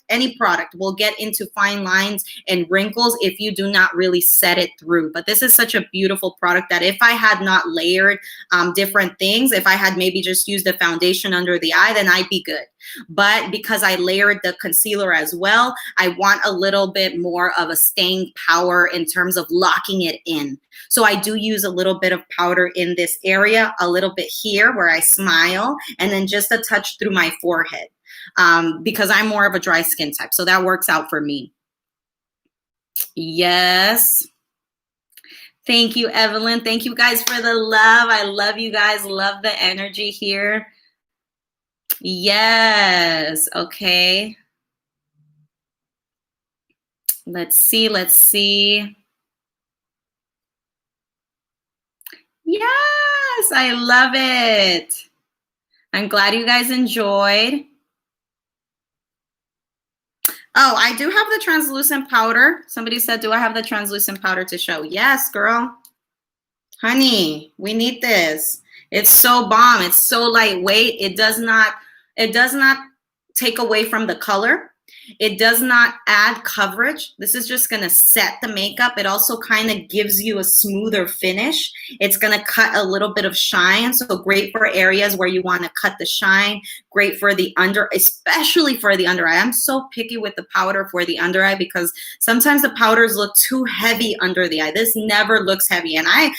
any product will get into fine lines and wrinkles if you do not really set it through. But this is such a beautiful product that if I had not layered different things, if I had maybe just used the foundation under the eye, then I'd be good. But because I layered the concealer as well, I want a little bit more of a staying power in terms of locking it in. So I do use a little bit of powder in this area, a little bit here where I smile, and then just a touch through my forehead, because I'm more of a dry skin type. So that works out for me. Yes. Thank you, Evelyn. Thank you guys for the love. I love you guys. Love the energy here. Yes. Okay. Let's see, let's see. Yes, I love it. I'm glad you guys enjoyed. Oh, I do have the translucent powder. Somebody said, do I have the translucent powder to show? Yes, girl. Honey, we need this. It's so bomb. It's so lightweight. It does not take away from the color. It does not add coverage. This is just going to set the makeup. It also kind of gives you a smoother finish. It's going to cut a little bit of shine. So great for areas where you want to cut the shine. Great for the under, especially for the under eye. I'm so picky with the powder for the under eye because sometimes the powders look too heavy under the eye. This never looks heavy. And I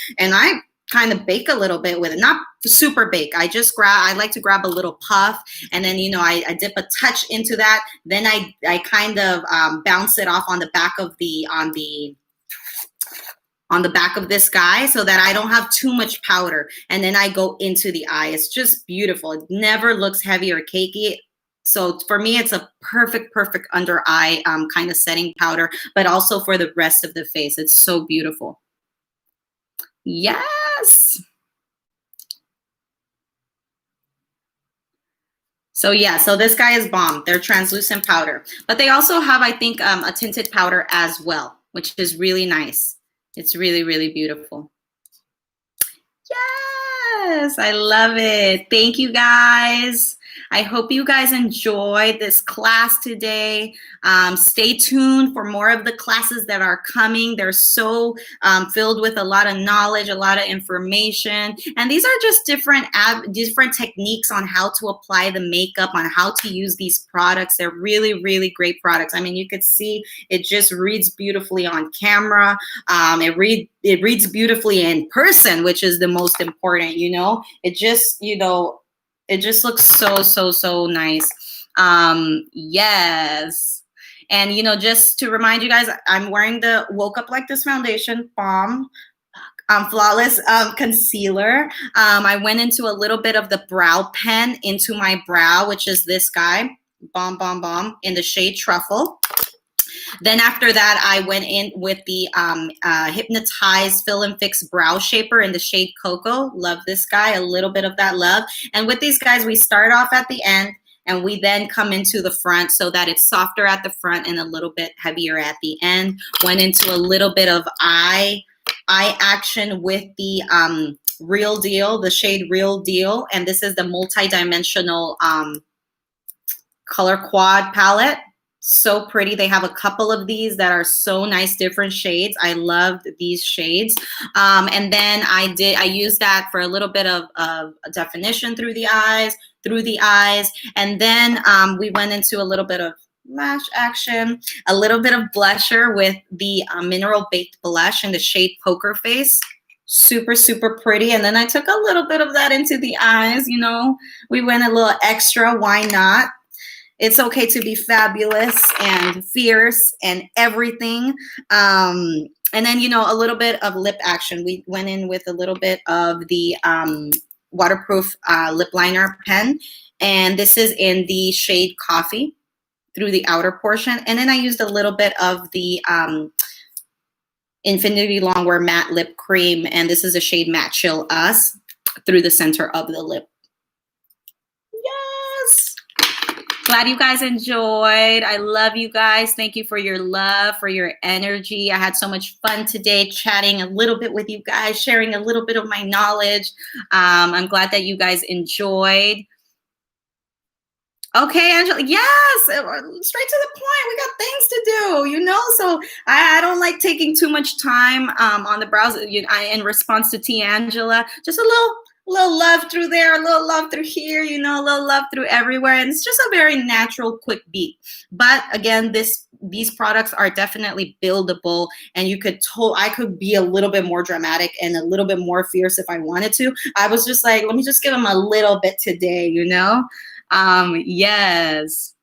kind of bake a little bit with it, not super bake. I like to grab a little puff, and then I dip a touch into that. Then I kind of bounce it off on the back of the back of this guy so that I don't have too much powder, and then I go into the eye. It's just beautiful. It never looks heavy or cakey. So for me, it's a perfect under eye kind of setting powder, but also for the rest of the face. It's so beautiful. Yes. So yeah, so this guy is bomb. They're translucent powder, but they also have, I think, a tinted powder as well, which is really nice. It's really, really beautiful. Yes, I love it. Thank you guys. I hope you guys enjoyed this class today. Stay tuned for more of the classes that are coming. They're so filled with a lot of knowledge, a lot of information. And these are just different techniques on how to apply the makeup, on how to use these products. They're really, really great products. I mean, you could see it just reads beautifully on camera. It reads beautifully in person, which is the most important, It just, it just looks so nice. Yes. And, just to remind you guys, I'm wearing the Woke Up Like This foundation, bomb, flawless concealer. I went into a little bit of the brow pen into my brow, which is this guy, bomb, in the shade Truffle. Then after that, I went in with the Hypnotize Fill and Fix Brow Shaper in the shade Cocoa. Love this guy, a little bit of that love. And with these guys, we start off at the end and we then come into the front so that it's softer at the front and a little bit heavier at the end. Went into a little bit of eye action with the Real Deal, the shade Real Deal. And this is the multi-dimensional color quad palette. So pretty. They have a couple of these that are so nice, different shades. I loved these shades. And then I used that for a little bit of definition through the eyes. And then we went into a little bit of lash action, a little bit of blusher with the Mineral Baked Blush in the shade Poker Face. Super pretty. And then I took a little bit of that into the eyes. We went a little extra. Why not? It's okay to be fabulous and fierce and everything. And then, a little bit of lip action. We went in with a little bit of the waterproof lip liner pen. And this is in the shade Coffee through the outer portion. And then I used a little bit of the Infinity Longwear Matte Lip Cream. And this is a shade Matte Chill Us through the center of the lip. Yes. Glad you guys enjoyed. I love you guys. Thank you for your love, for your energy. I had so much fun today chatting a little bit with you guys, sharing a little bit of my knowledge. I'm glad that you guys enjoyed. Okay, Angela. Yes, straight to the point. We got things to do, So I don't like taking too much time on the browser. In response to T. Angela, just a little love through there, a little love through here, a little love through everywhere. And it's just a very natural, quick beat. But again, these products are definitely buildable, and I could be a little bit more dramatic and a little bit more fierce if I wanted to. I was just like, let me just give them a little bit today, Yes.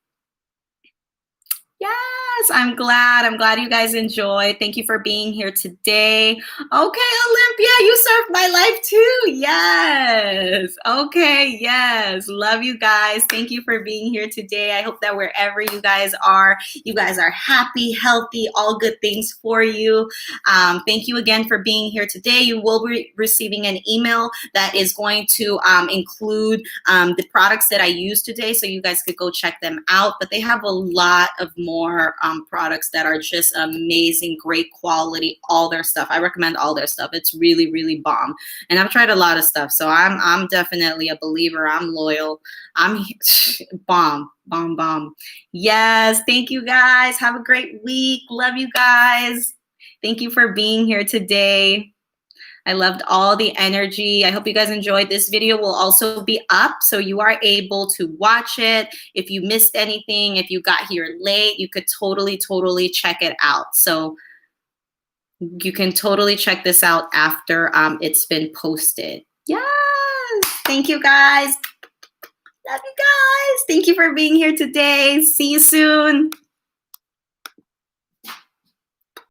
Yes, I'm glad. I'm glad you guys enjoyed. Thank you for being here today. Okay, Olympia, you served my life too. Yes. Okay, yes. Love you guys. Thank you for being here today. I hope that wherever you guys are happy, healthy, all good things for you. Thank you again for being here today. You will be receiving an email that is going to include the products that I used today, so you guys could go check them out. But they have a lot of more products that are just amazing, great quality, all their stuff. I recommend all their stuff. It's really, really bomb. And I've tried a lot of stuff, so I'm definitely a believer. I'm loyal. I'm bomb, bomb, bomb. Yes, thank you guys. Have a great week. Love you guys. Thank you for being here today. I loved all the energy. I hope you guys enjoyed. This video will also be up, so you are able to watch it. If you missed anything, if you got here late, you could totally check it out. So you can totally check this out after it's been posted. Yes. Thank you guys. Love you guys. Thank you for being here today. See you soon.